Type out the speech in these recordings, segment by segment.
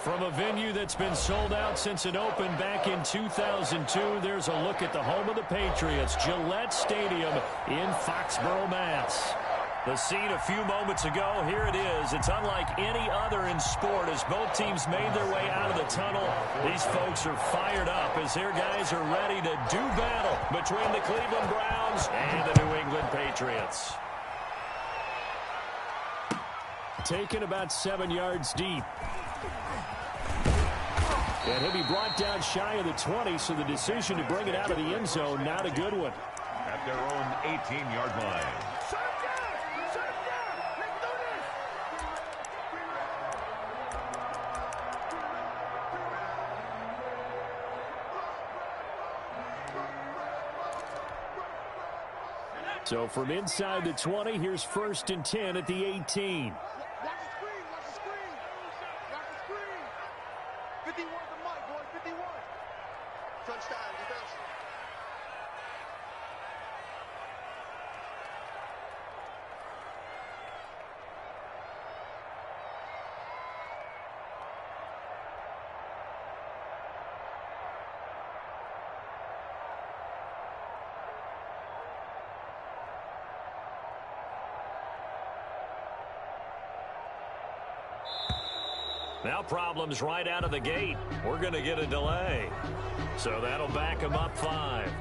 From a venue that's been sold out since it opened back in 2002, there's a look at the home of the Patriots, Gillette Stadium in Foxborough, Mass. The scene a few moments ago, here it is. It's unlike any other in sport as both teams made their way out of the tunnel. These folks are fired up as their guys are ready to do battle between the Cleveland Browns and the New England Patriots. Taken about 7 yards deep. And he'll be brought down shy of the 20, so the decision to bring it out of the end zone, not a good one. At their own 18-yard line. So from inside the 20, here's 1st and 10 at the 18. Now problems right out of the gate. We're going to get a delay. So that'll back them up 5.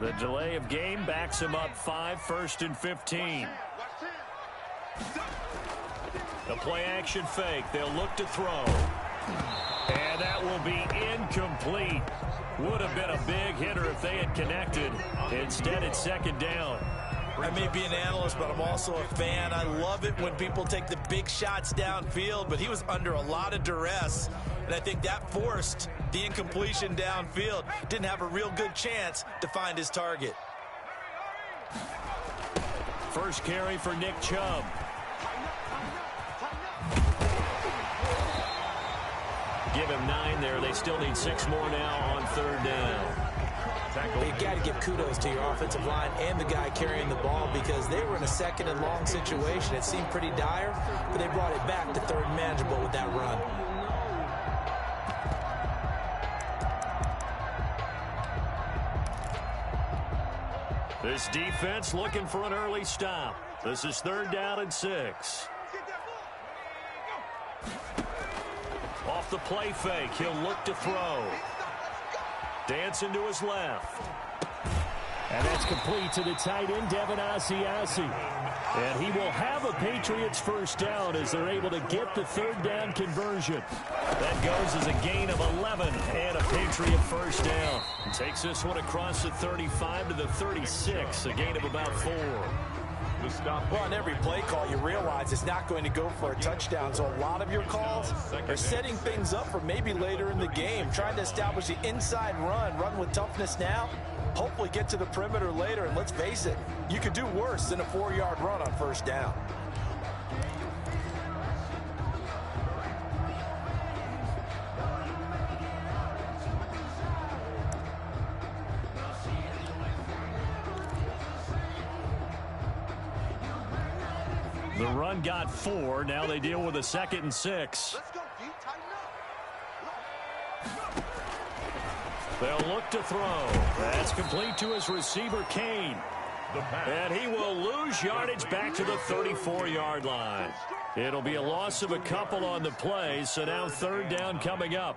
The delay of game backs him up 5, 1st and 15. The play action fake. They'll look to throw. And that will be incomplete. Would have been a big hitter if they had connected. Instead, it's 2nd down. I may be an analyst, but I'm also a fan. I love it when people take the big shots downfield, but he was under a lot of duress, and I think that forced the incompletion downfield. Didn't have a real good chance to find his target. First carry for Nick Chubb. Give him 9 there. They still need 6 more now on 3rd down. You've got to give kudos to your offensive line and the guy carrying the ball because they were in a 2nd and long situation. It seemed pretty dire, but they brought it back to 3rd and manageable with that run. This defense looking for an early stop. This is 3rd down and 6. Off the play fake, he'll look to throw. Dancing to his left. And that's complete to the tight end, Devin Asiasi. And he will have a Patriots 1st down as they're able to get the 3rd down conversion. That goes as a gain of 11 and a Patriot 1st down. Takes this one across the 35 to the 36, a gain of about 4. Well, on every play call, you realize it's not going to go for a touchdown. So a lot of your calls are setting things up for maybe later in the game, trying to establish the inside run with toughness now, hopefully get to the perimeter later. And let's face it, you could do worse than a 4-yard run on 1st down. The run got 4. Now they deal with a 2nd and 6. They'll look to throw. That's complete to his receiver, Kane. And he will lose yardage back to the 34-yard line. It'll be a loss of a couple on the play, so now 3rd down coming up.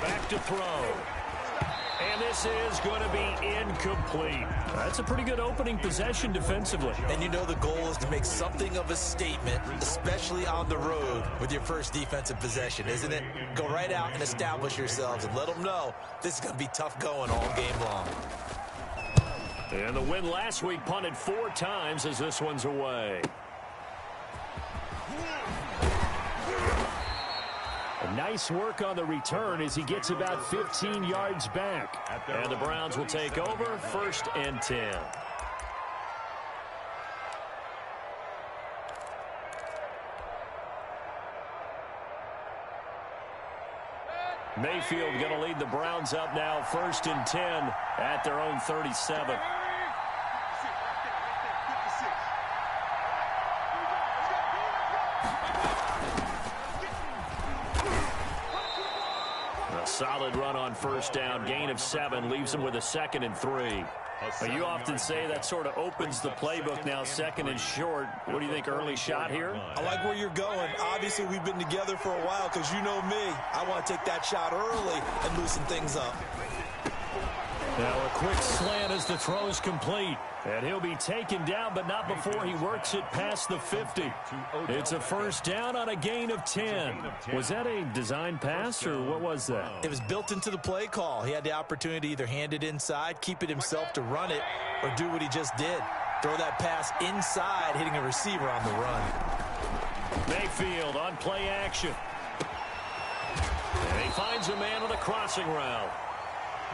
Back to throw. And this is going to be incomplete. That's a pretty good opening possession defensively. And you know the goal is to make something of a statement, especially on the road with your first defensive possession, isn't it? Go right out and establish yourselves and let them know this is going to be tough going all game long. And the win last week punted 4 times as this one's away. Nice work on the return as he gets about 15 yards back. And the Browns will take over 1st and 10. Mayfield going to lead the Browns up now 1st and 10 at their own 37. A solid run on 1st down. Gain of 7 leaves him with a 2nd and 3. You often say that sort of opens the playbook now, 2nd and short. What do you think, early shot here? I like where you're going. Obviously, we've been together for a while because you know me. I want to take that shot early and loosen things up. Now a quick slant as the throw's complete. And he'll be taken down, but not before he works it past the 50. It's a 1st down on a gain of 10. Was that a design pass, or what was that? It was built into the play call. He had the opportunity to either hand it inside, keep it himself to run it, or do what he just did. Throw that pass inside, hitting a receiver on the run. Mayfield on play action. And he finds a man on the crossing route.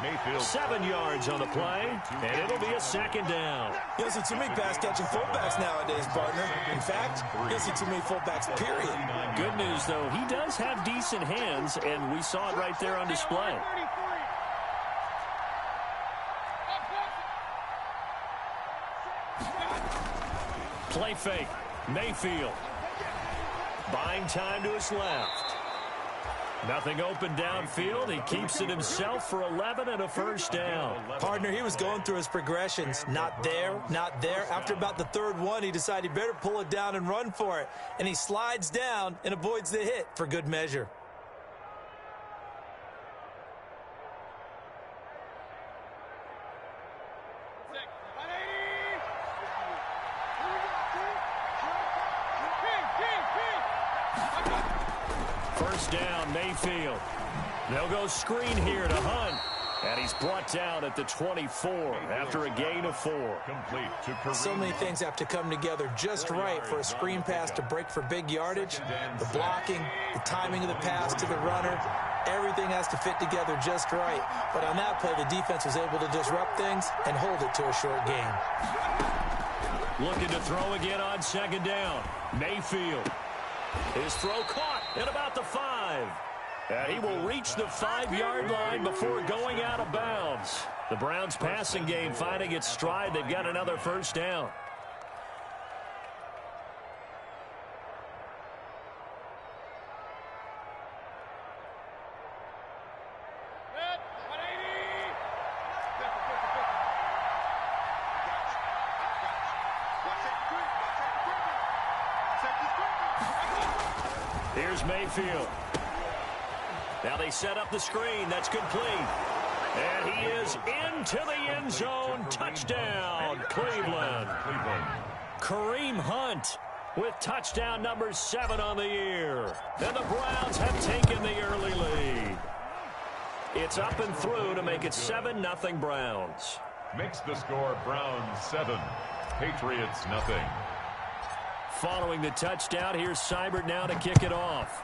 Mayfield. 7 yards on the play, and it'll be a 2nd down. You don't see too many pass-catching fullbacks nowadays, partner. In fact, you don't see too many fullbacks, period. Good news, though, he does have decent hands, and we saw it right there on display. Play fake. Mayfield. Buying time to his left. Nothing open downfield. He keeps it himself for 11 and a 1st down. Partner, he was going through his progressions. Not there, not there. After about the 3rd one, he decided he better pull it down and run for it. And he slides down and avoids the hit for good measure. Down, Mayfield. They'll go screen here to Hunt. And he's brought down at the 24 after a gain of 4. So many things have to come together just right for a screen pass to break for big yardage. The blocking, the timing of the pass to the runner, everything has to fit together just right. But on that play, the defense was able to disrupt things and hold it to a short gain. Looking to throw again on 2nd down. Mayfield. His throw caught at about the 5. And he will reach the 5-yard line before going out of bounds. The Browns passing game finding its stride. They've got another 1st down. Here's Mayfield. Now they set up the screen. That's complete. And he is into the end zone. Touchdown, Cleveland. Kareem Hunt with touchdown number 7 on the year. And the Browns have taken the early lead. It's up and through to make it 7-0 Browns. Makes the score Browns 7, Patriots nothing. Following the touchdown, here's Seibert now to kick it off.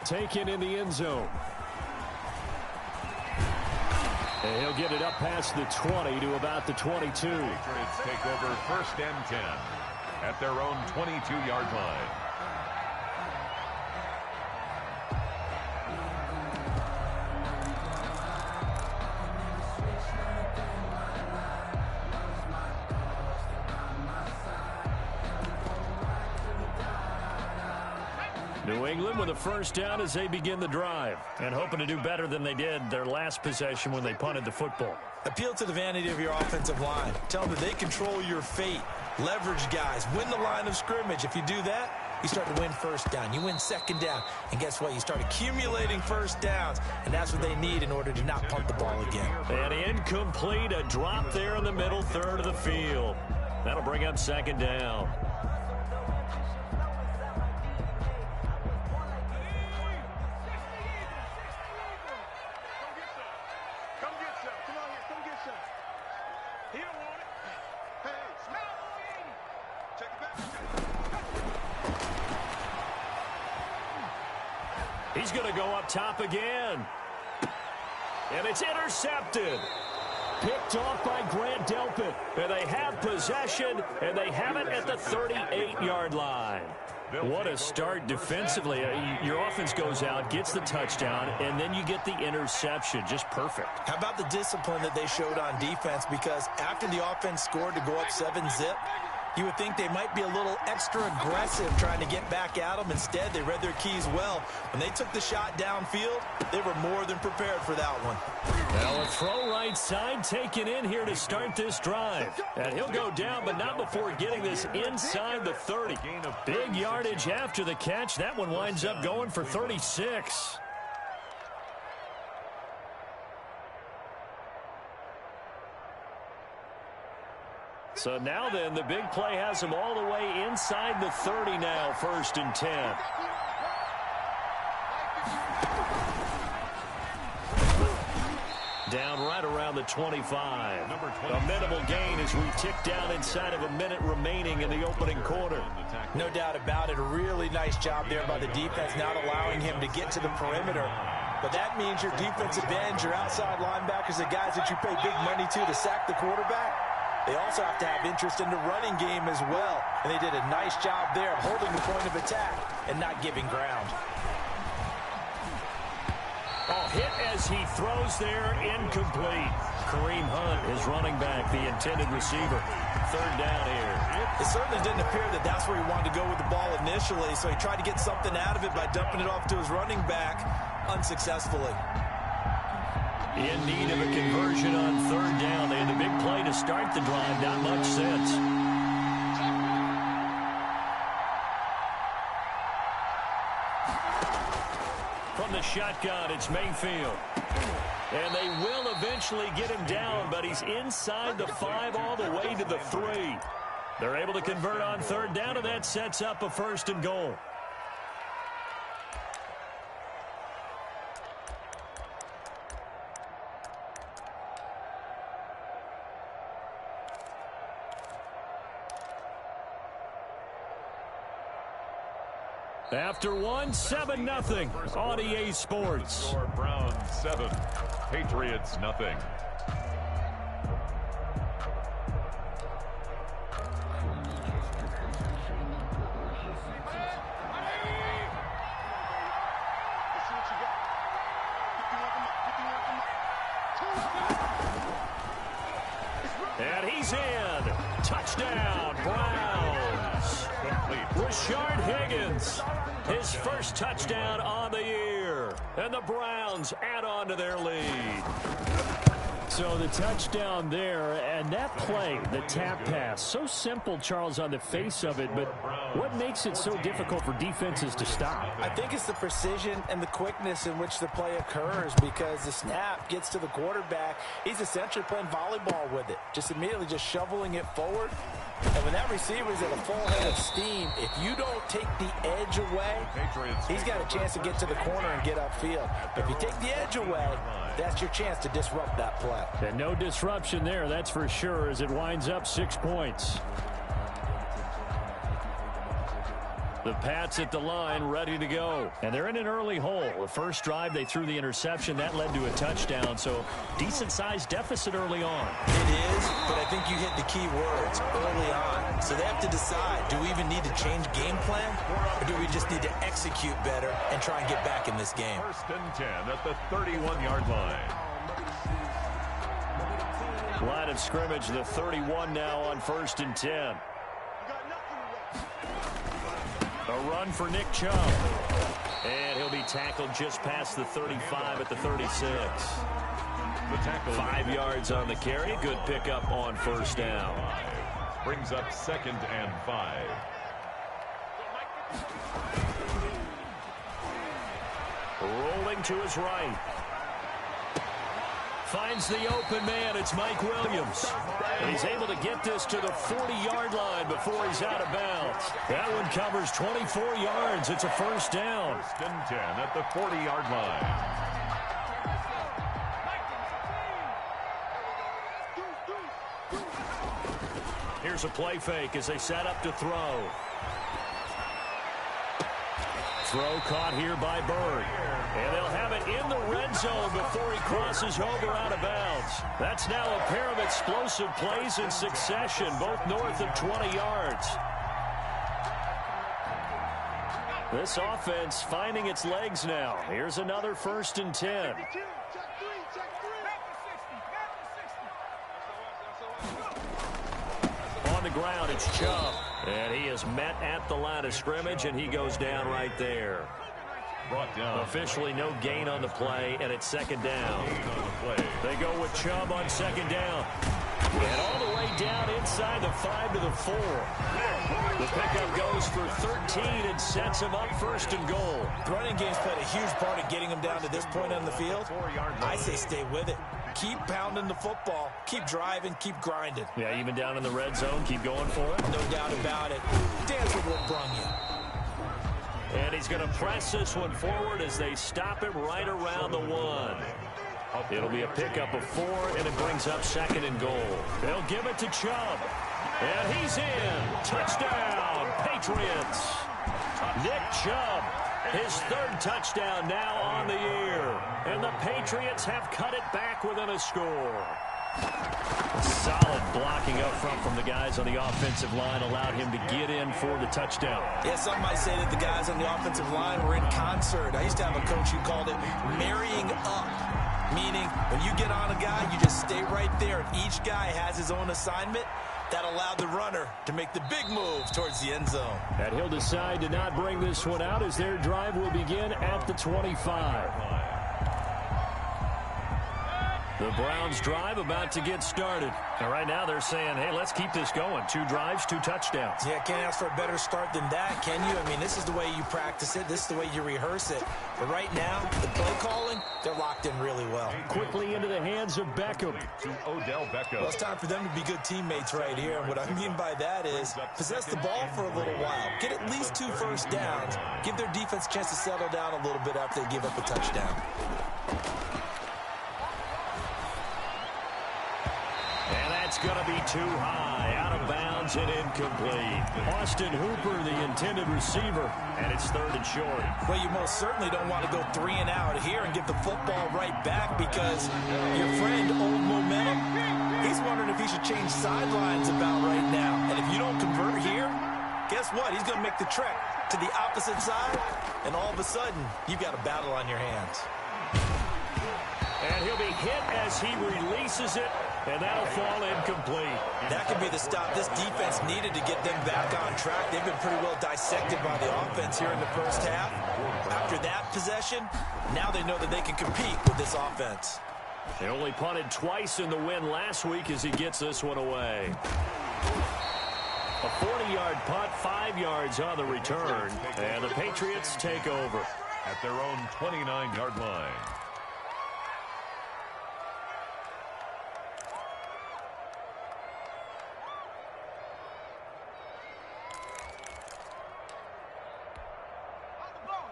Taken in the end zone. And he'll get it up past the 20 to about the 22. Patriots take over 1st and 10 at their own 22-yard line. New England with a 1st down as they begin the drive and hoping to do better than they did their last possession when they punted the football. Appeal to the vanity of your offensive line. Tell them that they control your fate. Leverage guys. Win the line of scrimmage. If you do that, you start to win 1st down. You win 2nd down. And guess what? You start accumulating 1st downs. And that's what they need in order to not punt the ball again. And incomplete. A drop there in the middle 3rd of the field. That'll bring up 2nd down. He's going to go up top again. And it's intercepted. Picked off by Grant Delpit. And they have possession, and they have it at the 38-yard line. What a start defensively. Your offense goes out, gets the touchdown, and then you get the interception. Just perfect. How about the discipline that they showed on defense? Because after the offense scored to go up 7-zip, you would think they might be a little extra aggressive trying to get back at them. Instead, they read their keys well. When they took the shot downfield, they were more than prepared for that one. Well, a throw right side taken in here to start this drive. And he'll go down, but not before getting this inside the 30. Big yardage after the catch. That one winds up going for 36. So now then, the big play has him all the way inside the 30 now, 1st and 10. Down right around the 25. A minimal gain as we tick down inside of a minute remaining in the opening quarter. No doubt about it. A really nice job there by the defense, not allowing him to get to the perimeter. But that means your defensive ends, your outside linebackers, the guys that you pay big money to sack the quarterback, they also have to have interest in the running game as well. And they did a nice job there of holding the point of attack and not giving ground. Oh, hit as he throws there, incomplete. Kareem Hunt is running back, the intended receiver. 3rd down here. It certainly didn't appear that that's where he wanted to go with the ball initially, so he tried to get something out of it by dumping it off to his running back unsuccessfully. In need of a conversion on 3rd down. They had the big play to start the drive. Not much sense. From the shotgun, it's Mayfield. And they will eventually get him down, but he's inside the 5 all the way to the 3. They're able to convert on 3rd down, and that sets up a 1st and goal. After one, 7-0 on EA Sports. Browns 7, Patriots nothing. And he's in. Touchdown, Browns. Rashard Higgins, his first touchdown on the year. And the Browns add on to their lead. So the touchdown there, and that play, the tap pass, so simple, Charles, on the face of it, but what makes it so difficult for defenses to stop? I think it's the precision and the quickness in which the play occurs, because the snap gets to the quarterback. He's essentially playing volleyball with it, just immediately just shoveling it forward. And when that receiver's at a full head of steam, if you don't take the edge away, he's got a chance to get to the corner and get upfield. But if you take the edge away, that's your chance to disrupt that play. And no disruption there, that's for sure, as it winds up 6 points. The Pats at the line, ready to go. And they're in an early hole. The first drive, they threw the interception. That led to a touchdown, so decent-sized deficit early on. It is, but I think you hit the key words early on. So they have to decide, do we even need to change game plan, or do we just need to execute better and try and get back in this game? 1st and 10 at the 31-yard line. Line of scrimmage, the 31 now on 1st and 10. A run for Nick Chubb. And he'll be tackled just past the 35 at the 36. The tackle 5 yards on the carry. Good pickup on 1st down. Brings up 2nd and 5. Rolling to his right. Finds the open man. It's Mike Williams. And he's able to get this to the 40-yard line before he's out of bounds. That one covers 24 yards. It's a 1st down. 1st and 10 at the 40-yard line. Here's a play fake as they set up to throw. throw caught here by Bird. And they'll have it in the red zone before he crosses over out of bounds. That's now a pair of explosive plays in succession, both north of 20 yards. This offense finding its legs now. Here's another 1st and 10. On the ground, it's Chubb. And he is met at the line of scrimmage, and he goes down right there. Brought down. Officially no gain on the play, and it's 2nd down. They go with Chubb on 2nd down. And all the way down inside the 5 to the 4. The pickup goes for 13 and sets him up 1st and goal. The running game's played a huge part in getting him down to this point on the field. I say stay with it. Keep pounding the football. Keep driving. Keep grinding. Yeah, even down in the red zone, keep going for it. No doubt about it. Dance with what brung you. And he's going to press this one forward as they stop him right around the 1. It'll be a pickup of 4, and it brings up 2nd and goal. They'll give it to Chubb. And he's in. Touchdown, Patriots. Nick Chubb, his 3rd touchdown now on the year. And the Patriots have cut it back within a score. Solid blocking up front from the guys on the offensive line allowed him to get in for the touchdown. Yeah, some might say that the guys on the offensive line were in concert. I used to have a coach who called it marrying up, meaning when you get on a guy, you just stay right there, and each guy has his own assignment. That allowed the runner to make the big move towards the end zone. And he'll decide to not bring this one out as their drive will begin at the 25. The Browns drive about to get started. And right now they're saying, hey, let's keep this going. 2 drives, 2 touchdowns. Yeah, can't ask for a better start than that, can you? I mean, this is the way you practice it. This is the way you rehearse it. But right now, the play calling, they're locked in really well. Quickly into the hands of Beckham. To Odell Beckham. Well, it's time for them to be good teammates right here. And what I mean by that is possess the ball for a little while. Get at least 2 first downs. Give their defense a chance to settle down a little bit after they give up a touchdown. It's going to be too high, out of bounds and incomplete. Austin Hooper, the intended receiver, and it's 3rd and short. Well, you most certainly don't want to go 3 and out here and give the football right back because your friend, Old Momentum, he's wondering if he should change sidelines about right now. And if you don't convert here, guess what? He's going to make the trek to the opposite side, and all of a sudden, you've got a battle on your hands. And he'll be hit as he releases it. And that'll fall incomplete. That could be the stop this defense needed to get them back on track. They've been pretty well dissected by the offense here in the first half. After that possession, now they know that they can compete with this offense. They only punted twice in the win last week as he gets this one away. A 40-yard punt, 5 yards on the return. And the Patriots take over at their own 29-yard line.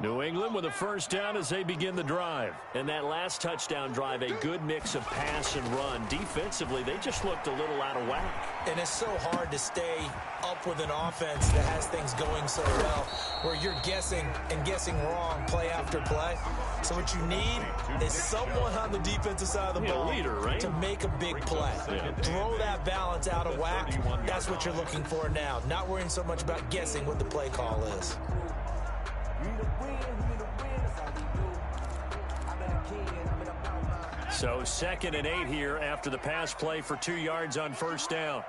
New England with a 1st down as they begin the drive. And that last touchdown drive, a good mix of pass and run. Defensively, they just looked a little out of whack. And it's so hard to stay up with an offense that has things going so well, where you're guessing and guessing wrong play after play. So what you need is someone on the defensive side of the ball leader, right? to make a big play. Yeah. Throw that balance out of whack. That's what you're looking for now. Not worrying so much about guessing what the play call is. So 2nd and 8 here after the pass play for 2 yards on 1st down.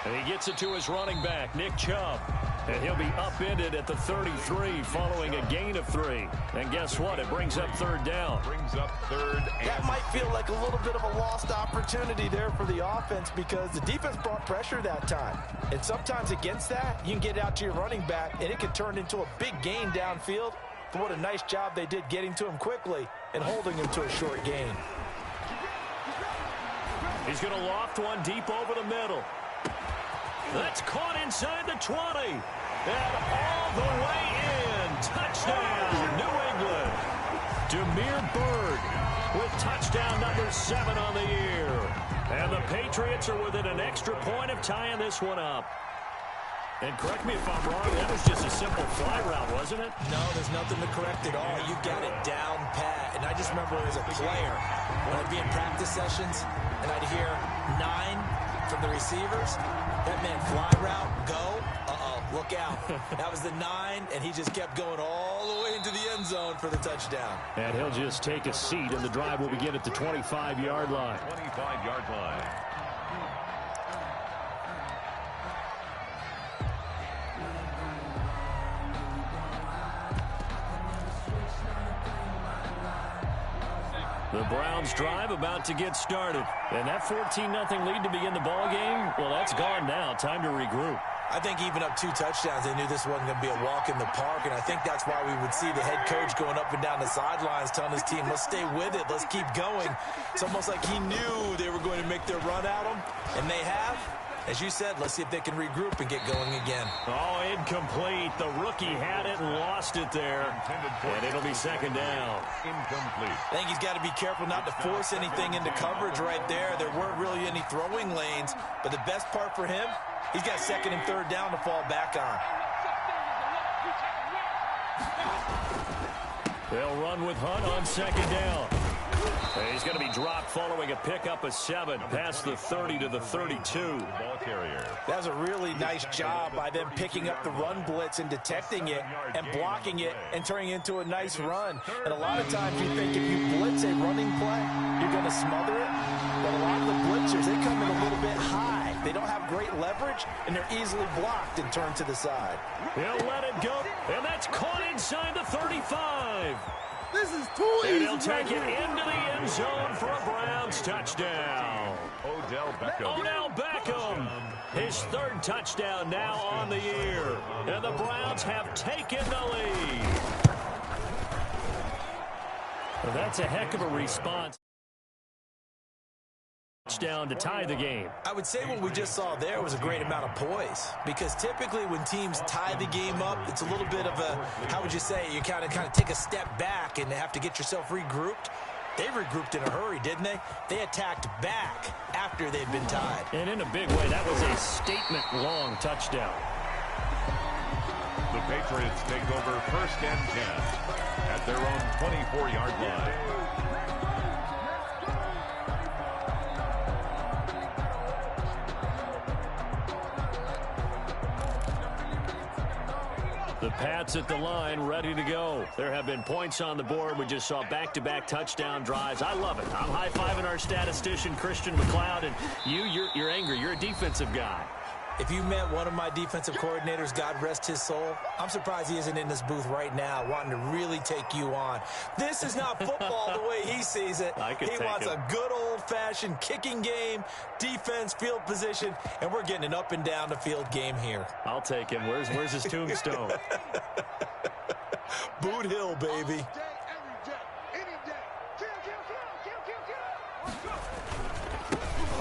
And he gets it to his running back, Nick Chubb. And he'll be upended at the 33 following a gain of 3. And guess what? It brings up 3rd down. Brings up 3rd. That might feel like a little bit of a lost opportunity there for the offense because the defense brought pressure that time. And sometimes against that, you can get out to your running back, and it can turn into a big gain downfield. But what a nice job they did getting to him quickly and holding him to a short gain. He's going to loft one deep over the middle. That's caught inside the 20. And all the way in. Touchdown, New England. Demir Bird with touchdown number 7 on the year. And the Patriots are within an extra point of tying this one up. And correct me if I'm wrong, that was just a simple fly route, wasn't it? No, there's nothing to correct at all. You got it down pat. And I just remember as a player, when I'd be in practice sessions, and I'd hear 9 from the receivers, that meant fly route, go, look out. That was the 9, and he just kept going all the way into the end zone for the touchdown. And he'll just take a seat, and the drive will begin at the 25-yard line. 25-yard line. The Browns drive about to get started. And that 14-0 lead to begin the ball game, well, that's gone now. Time to regroup. I think even up 2 touchdowns, they knew this wasn't going to be a walk in the park, and I think that's why we would see the head coach going up and down the sidelines telling his team, let's stay with it, let's keep going. It's almost like he knew they were going to make their run at him, and they have. As you said, let's see if they can regroup and get going again. Oh, incomplete. The rookie had it and lost it there. And it'll be second down. Incomplete. I think he's got to be careful not to force anything into coverage right there. There weren't really any throwing lanes, but the best part for him, he's got second and third down to fall back on. They'll run with Hunt on second down. He's going to be dropped following a pickup of 7 past the 30 to the 32. Ball carrier. That was a really nice job by them picking up the run blitz and detecting it and blocking it and turning it into a nice run. And a lot of times you think if you blitz a running play, you're going to smother it. But a lot of the blitzers, they come in a little bit high. They don't have great leverage, and they're easily blocked and turned to the side. He'll let it go, and that's caught inside the 35. This is too easy. And he'll take it into the end zone for a Browns touchdown. Odell Beckham, his 3rd touchdown now on the year. And the Browns have taken the lead. Well, that's a heck of a response. Touchdown to tie the game. I would say what we just saw there was a great amount of poise, because typically when teams tie the game up, it's a little bit of a, how would you say, you kind of take a step back and have to get yourself regrouped. They regrouped in a hurry, didn't they? They attacked back after they'd been tied. And in a big way, that was a statement-long touchdown. The Patriots take over 1st and 10 at their own 24-yard line. The Pats at the line, ready to go. There have been points on the board. We just saw back-to-back touchdown drives. I love it. I'm high-fiving our statistician, Christian McLeod, and you're angry. You're a defensive guy. If you met one of my defensive coordinators, God rest his soul, I'm surprised he isn't in this booth right now wanting to really take you on. This is not football the way he sees it. He wants a good old-fashioned kicking game, defense, field position, and we're getting an up and down the field game here. I'll take him. Where's his tombstone? Boot Hill, baby.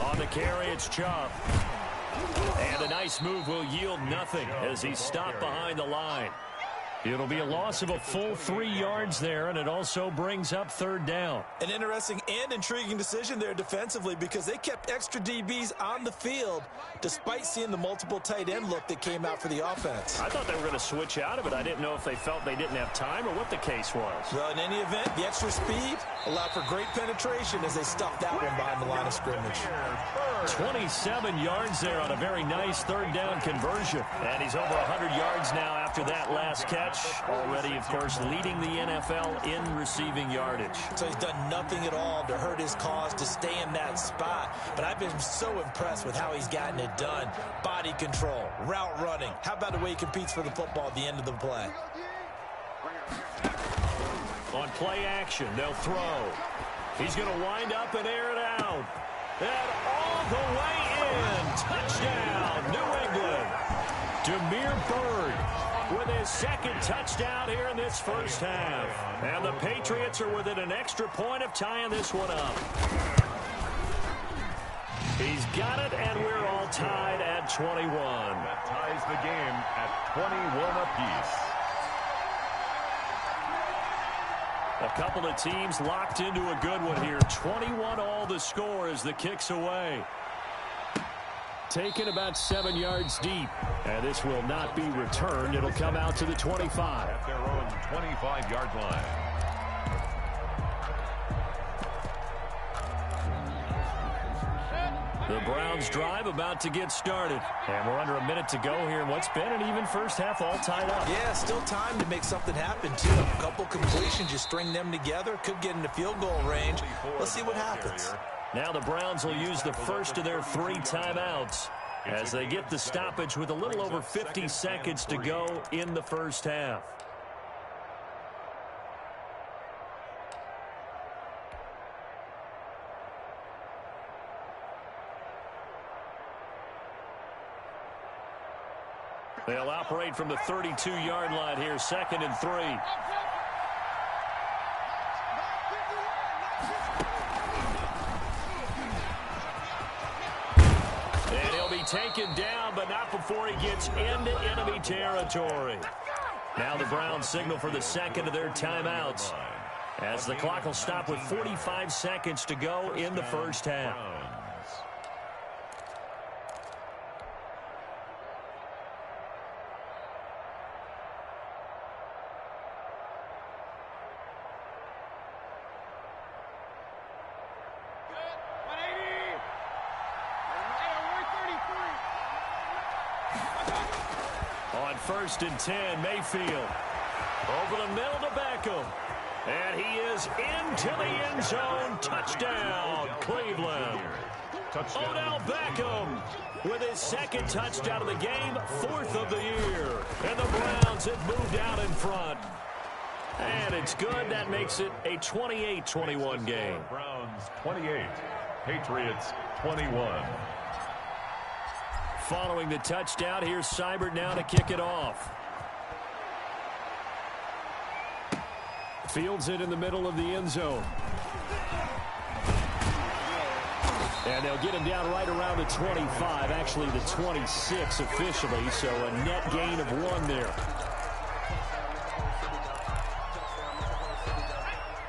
On the carry, it's Chubb. And a nice move will yield nothing as he's stopped behind the line. It'll be a loss of a full 3 yards there, and it also brings up 3rd down. An interesting and intriguing decision there defensively, because they kept extra DBs on the field despite seeing the multiple tight end look that came out for the offense. I thought they were going to switch out of it. I didn't know if they felt they didn't have time or what the case was. Well, in any event, the extra speed allowed for great penetration as they stuffed that one behind the line of scrimmage. 27 yards there on a very nice 3rd down conversion. And he's over 100 yards now after that last catch. Already, of course, leading the NFL in receiving yardage. So he's done nothing at all to hurt his cause, to stay in that spot. But I've been so impressed with how he's gotten it done. Body control, route running. How about the way he competes for the football at the end of the play? On play action, they'll throw. He's going to wind up and air it out. And all the way in. Touchdown, New England. Damiere Byrd with his 2nd touchdown here in this first half. And the Patriots are within an extra point of tying this one up. He's got it, and we're all tied at 21. That ties the game at 21 apiece. A couple of teams locked into a good one here. 21-all the score as the kick's away. Taken about 7 yards deep. And this will not be returned. It'll come out to the 25. At their own 25-yard line. The Browns drive about to get started. And we're under a minute to go here in what's been an even first half, all tied up. Yeah, still time to make something happen, too. A couple completions, you string them together, could get into field goal range. Let's see what happens. Now the Browns will use the first of their 3 timeouts as they get the stoppage with a little over 50 seconds to go in the first half. They'll operate from the 32-yard line here, 2nd and 3. And he'll be taken down, but not before he gets into enemy territory. Now the Browns signal for the 2nd of their timeouts, as the clock will stop with 45 seconds to go in the first half. On 1st and 10, Mayfield over the middle to Beckham. And he is into the end zone. Touchdown, Cleveland. Odell Beckham with his 2nd touchdown of the game, 4th of the year. And the Browns have moved out in front. And it's good. That makes it a 28-21 game. Browns 28, Patriots 21. Following the touchdown, here's Seibert now to kick it off. Fields it in the middle of the end zone. And they'll get him down right around the 25, actually the 26 officially, so a net gain of 1 there.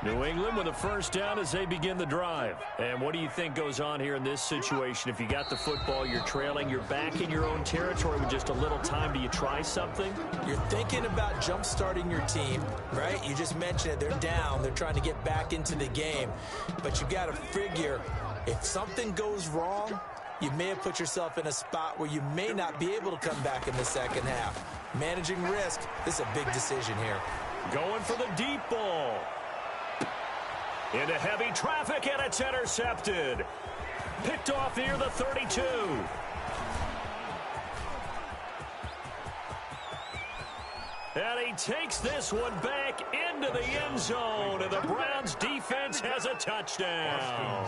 New England with a first down as they begin the drive. And what do you think goes on here in this situation? If you got the football, you're trailing, you're back in your own territory with just a little time. Do you try something? You're thinking about jump-starting your team, right? You just mentioned it. They're down. They're trying to get back into the game. But you got to figure, if something goes wrong, you may have put yourself in a spot where you may not be able to come back in the second half. Managing risk, this is a big decision here. Going for the deep ball. Into heavy traffic, and it's intercepted. Picked off near the 32. And he takes this one back into the end zone, and the Browns defense has a touchdown.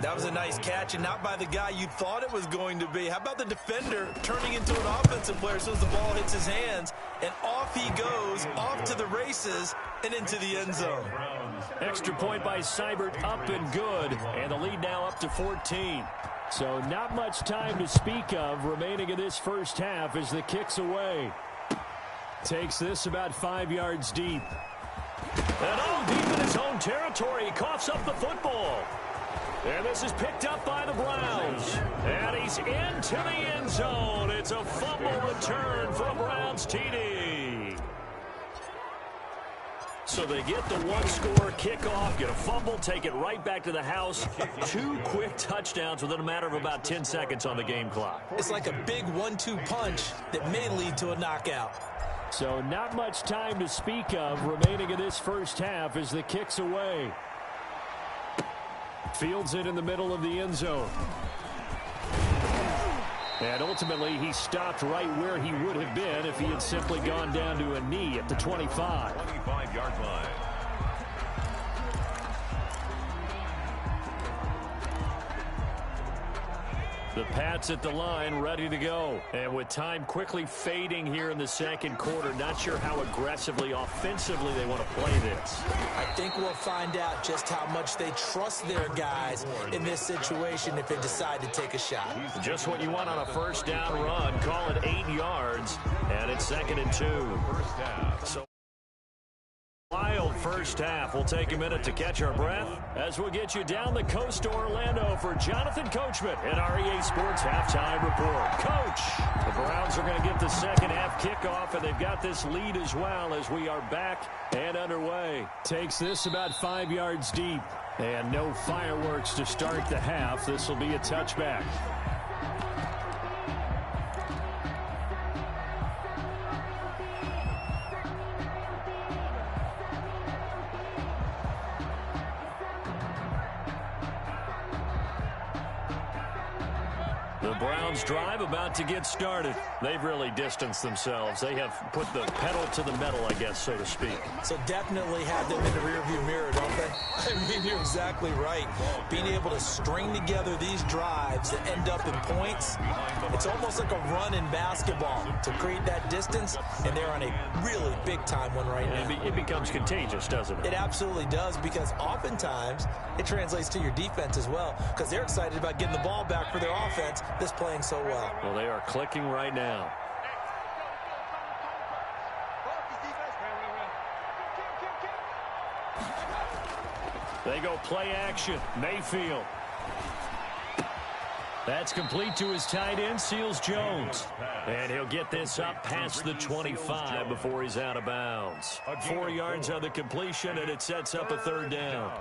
That was a nice catch, and not by the guy you thought it was going to be. How about the defender turning into an offensive player as soon as the ball hits his hands, and off he goes, off to the races, and into the end zone. Extra point by Seibert, up and good, and the lead now up to 14. So not much time to speak of remaining in this first half as the kick's away. Takes this about 5 yards deep. And deep in his own territory. He coughs up the football. And this is picked up by the Browns. And he's into the end zone. It's a fumble return for a Browns TD. So they get the one-score kickoff, get a fumble, take it right back to the house. 2 quick touchdowns within a matter of about 10 seconds on the game clock. It's like a big 1-2 punch that may lead to a knockout. So not much time to speak of remaining in this first half as the kick's away. Fields it in the middle of the end zone. And ultimately, he stopped right where he would have been if he had simply gone down to a knee at the 25. 25-yard line. The Pats at the line, ready to go. And with time quickly fading here in the second quarter, not sure how aggressively, offensively they want to play this. I think we'll find out just how much they trust their guys in this situation if they decide to take a shot. Just what you want on a first down run. Call it 8 yards, and it's 2nd and 2. First down. So wild first half. We'll take a minute to catch our breath as we'll get you down the coast to Orlando for Jonathan Coachman in our EA Sports Halftime Report. Coach, the Browns are going to get the second half kickoff, and they've got this lead as well as we are back and underway. Takes this about 5 yards deep, and no fireworks to start the half. This will be a touchback. The Browns drive about to get started. They've really distanced themselves. They have put the pedal to the metal, I guess, so to speak. So definitely have them in the rearview mirror, don't they? I mean, you're exactly right. Being able to string together these drives that end up in points, it's almost like a run in basketball to create that distance, and they're on a really big-time one right now. It becomes contagious, doesn't it? It absolutely does, because oftentimes it translates to your defense as well, because they're excited about getting the ball back for their offense that's playing so well. Well, they are clicking right now. They go play action. Mayfield. That's complete to his tight end, Seals Jones. And he'll get this up past the 25 before he's out of bounds. 4 yards on the completion, and it sets up a third down.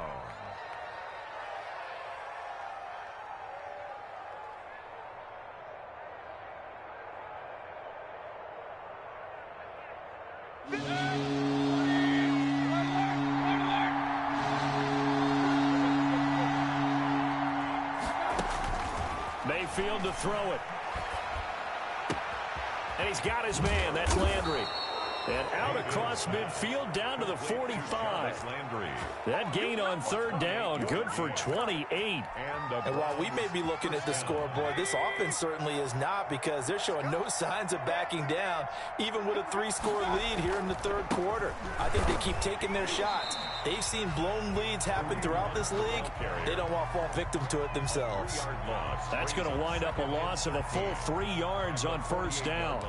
Mayfield to throw it. And he's got his man. That's Landry. And out across midfield down to the 45. That gain on third down, good for 28. And while we may be looking at the scoreboard, this offense certainly is not, because they're showing no signs of backing down, even with a 3-score lead here in the third quarter. I think they keep taking their shots. They've seen blown leads happen throughout this league. They don't want to fall victim to it themselves. That's going to wind up a loss of a full 3 yards on first down.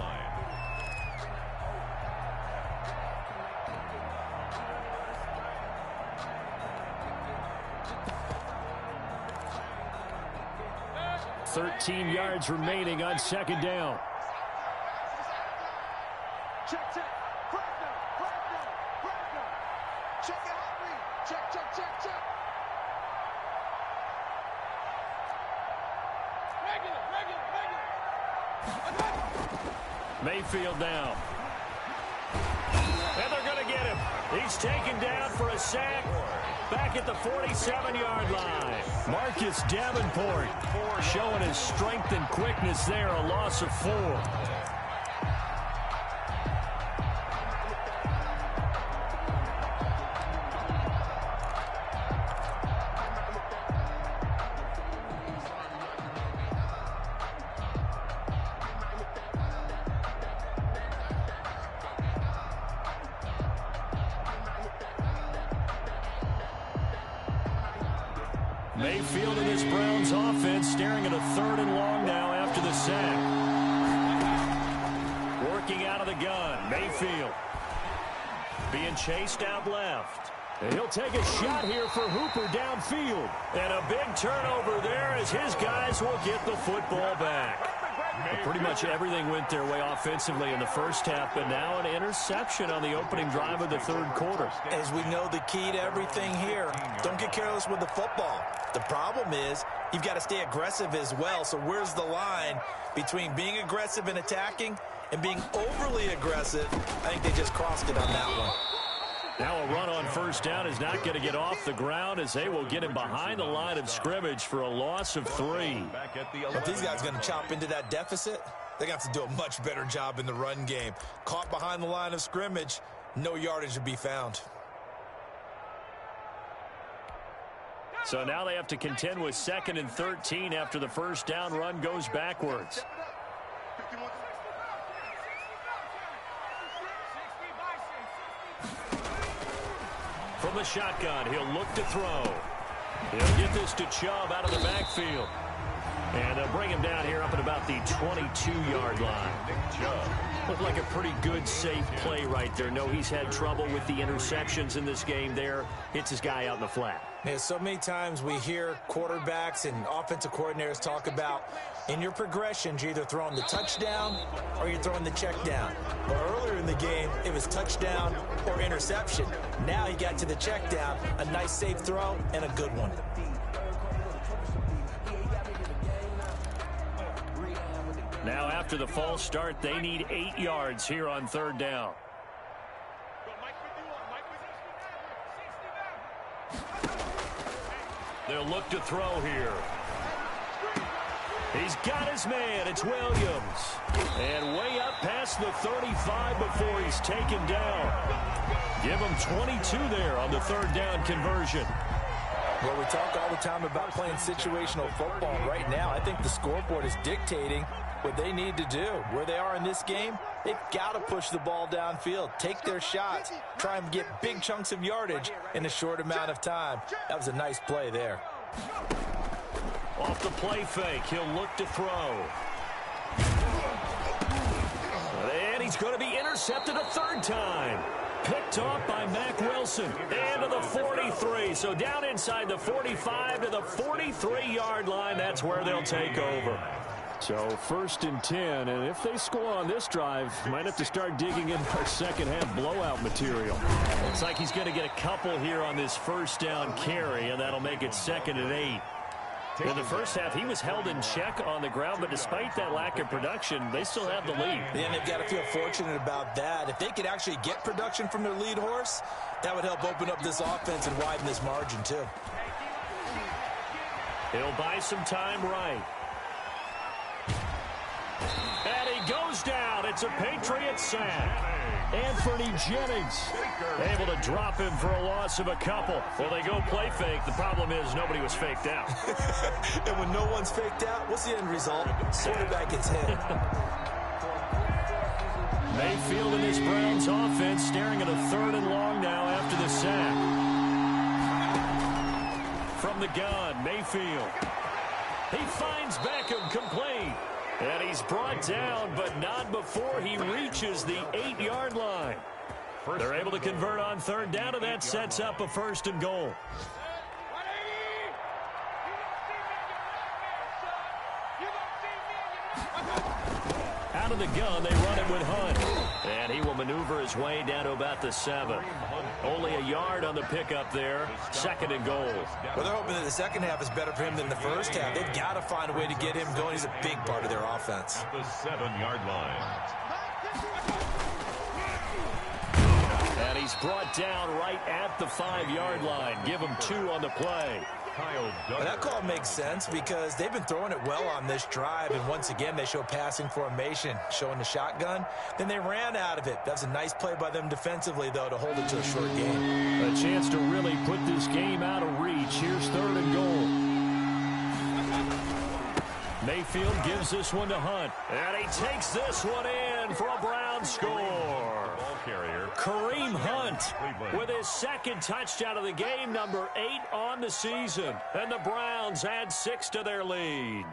$13 yards remaining on second down. Check. Check it out, read. Check. Regular. Mayfield now. And they're going to get him. He's taken down for a sack back at the 47-yard line. Marcus Davenport showing his strength and quickness there, a loss of 4. Mayfield and his Browns offense staring at a 3rd and long now after the sack. Working out of the gun, Mayfield. Being chased out left. And he'll take a shot here for Hooper downfield. And a big turnover there as his guys will get the football back. Pretty much everything went their way offensively in the first half, but now an interception on the opening drive of the third quarter. As we know, the key to everything here, don't get careless with the football. The problem is you've got to stay aggressive as well. So where's the line between being aggressive and attacking and being overly aggressive? I think they just crossed it on that one. Now a run on first down is not going to get off the ground as they will get him behind the line of scrimmage for a loss of 3. But these guys going to chop into that deficit? They got to do a much better job in the run game. Caught behind the line of scrimmage, no yardage to be found. So now they have to contend with 2nd and 13 after the first down run goes backwards. From the shotgun, he'll look to throw. He'll get this to Chubb out of the backfield. And they'll bring him down here up at about the 22-yard line. Nick Chubb Looked like a pretty good, safe play right there. No, he's had trouble with the interceptions in this game there. Hits his guy out in the flat. Yeah, so many times we hear quarterbacks and offensive coordinators talk about in your progressions, you're either throwing the touchdown or you're throwing the check down. But earlier in the game, it was touchdown or interception. Now he got to the check down, a nice safe throw, and a good one. Now after the false start, they need 8 yards here on third down. They'll look to throw here. He's got his man. It's Williams. And way up past the 35 before he's taken down. Give him 22 there on the third down conversion. Well, we talk all the time about playing situational football. Right now, I think the scoreboard is dictating what they need to do. Where they are in this game, they've got to push the ball downfield, take their shots, try and get big chunks of yardage in a short amount of time. That was a nice play there. Off the play fake, he'll look to throw. And he's going to be intercepted a third time. Picked off by Mack Wilson. And to the 43. So down inside the 45 to the 43-yard line. That's where they'll take over. So 1st and 10, and if they score on this drive, might have to start digging in our second half blowout material. Looks like he's going to get a couple here on this first down carry, and that'll make it 2nd and 8. In the first half, he was held in check on the ground, but despite that lack of production, they still have the lead. And they've got to feel fortunate about that. If they could actually get production from their lead horse, that would help open up this offense and widen this margin, too. He'll buy some time right. And he goes down. It's a Patriot sack. Anthony Jennings able to drop him for a loss of a couple. Well, they go play fake. The problem is nobody was faked out. And when no one's faked out, what's the end result? Quarterback gets hit. Mayfield and his Browns offense staring at a 3rd and long now after the sack. From the gun, Mayfield. He finds Beckham complete. And he's brought down, but not before he reaches the 8-yard line. They're able to convert on third down, and that sets up a 1st and goal. Out of the gun, they run it with Hunt. And he will maneuver his way down to about the 7. Only a yard on the pickup there. 2nd and goal. Well, they're hoping that the second half is better for him than the first half. They've got to find a way to get him going. He's a big part of their offense. At the 7-yard line. And he's brought down right at the 5-yard line. Give him 2 on the play. Well, that call makes sense because they've been throwing it well on this drive, and once again they show passing formation, showing the shotgun. Then they ran out of it. That's a nice play by them defensively, though, to hold it to a short game. A chance to really put this game out of reach. Here's 3rd and goal. Mayfield gives this one to Hunt, and he takes this one in for a Brown score. Kareem Hunt with his 2nd touchdown of the game, number 8 on the season. And the Browns add 6 to their lead.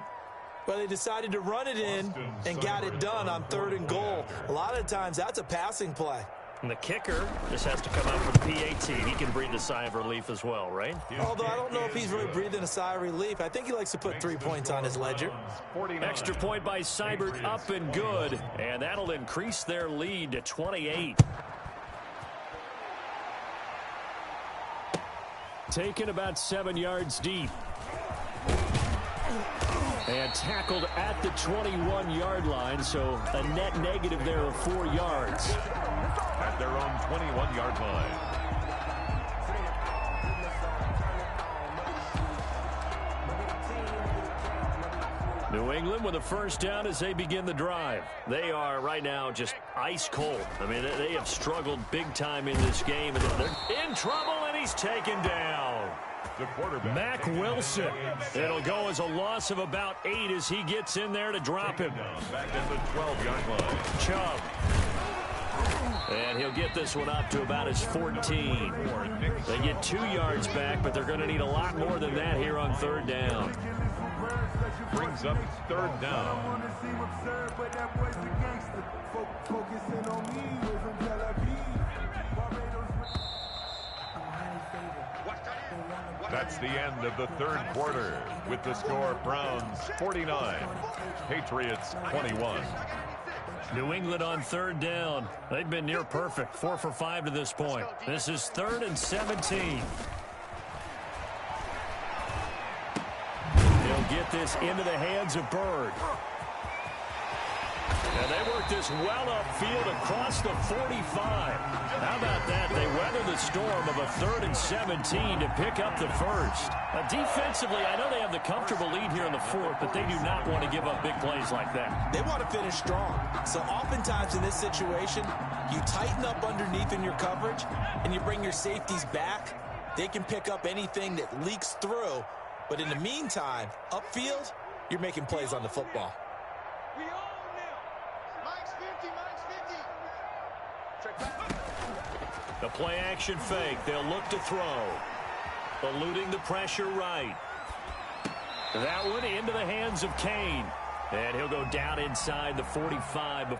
Well, they decided to run it in and got it done on 3rd and goal. A lot of times that's a passing play. And the kicker just has to come out for the PAT. He can breathe a sigh of relief as well, right? Although I don't know if he's really breathing a sigh of relief. I think he likes to put 3 points on his ledger. Extra point by Seibert, up and good. And that'll increase their lead to 28. Taken about 7 yards deep. And tackled at the 21-yard line, so a net negative there of 4 yards. At their own 21-yard line. New England with a 1st down as they begin the drive. They are right now just ice cold. I mean, they have struggled big time in this game, and they're in trouble, and he's taken down. The quarterback, Mack Wilson. It'll go as a loss of about 8 as he gets in there to drop him. back at the 12-yard line. Chubb. And he'll get this one up to about his 14. They get 2 yards back, but they're going to need a lot more than that here on 3rd down. Brings up third down. That's the end of the third quarter with the score Browns 49, Patriots 21. New England on third down. They've been near perfect, 4 for 5 to this point. This is 3rd and 17. He'll get this into the hands of Bird. And they work this well upfield across the 45. How about that? They weather the storm of a 3rd and 17 to pick up the first. Defensively, I know they have the comfortable lead here in the 4th, but they do not want to give up big plays like that. They want to finish strong. So oftentimes in this situation, you tighten up underneath in your coverage, and you bring your safeties back. They can pick up anything that leaks through. But in the meantime, upfield, you're making plays on the football. The play action fake. They'll look to throw. Eluding the pressure right. That one into the hands of Kane. And he'll go down inside the 45.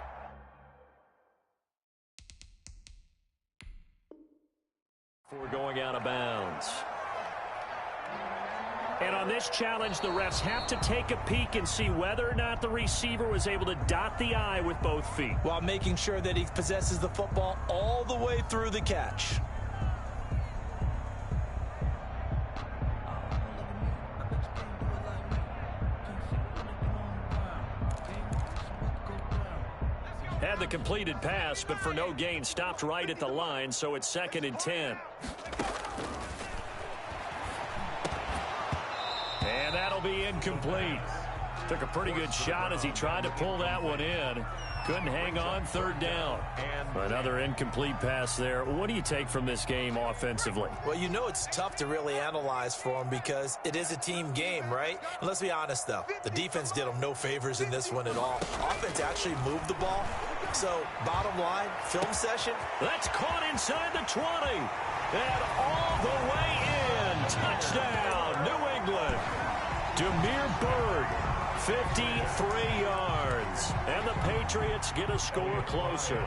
Before going out of bounds. And on this challenge, the refs have to take a peek and see whether or not the receiver was able to dot the I with both feet, while making sure that he possesses the football all the way through the catch. Had the completed pass, but for no gain, stopped right at the line, so it's 2nd and 10. And that'll be incomplete. Took a pretty good shot as he tried to pull that one in. Couldn't hang on, 3rd down. Another incomplete pass there. What do you take from this game offensively? Well, you know it's tough to really analyze for them because it is a team game, right? And let's be honest, though. The defense did them no favors in this one at all. Offense actually moved the ball. So, bottom line, film session. That's caught inside the 20. And all the way in. Touchdown, New England. Demir Bird, 53 yards. And the Patriots get a score closer.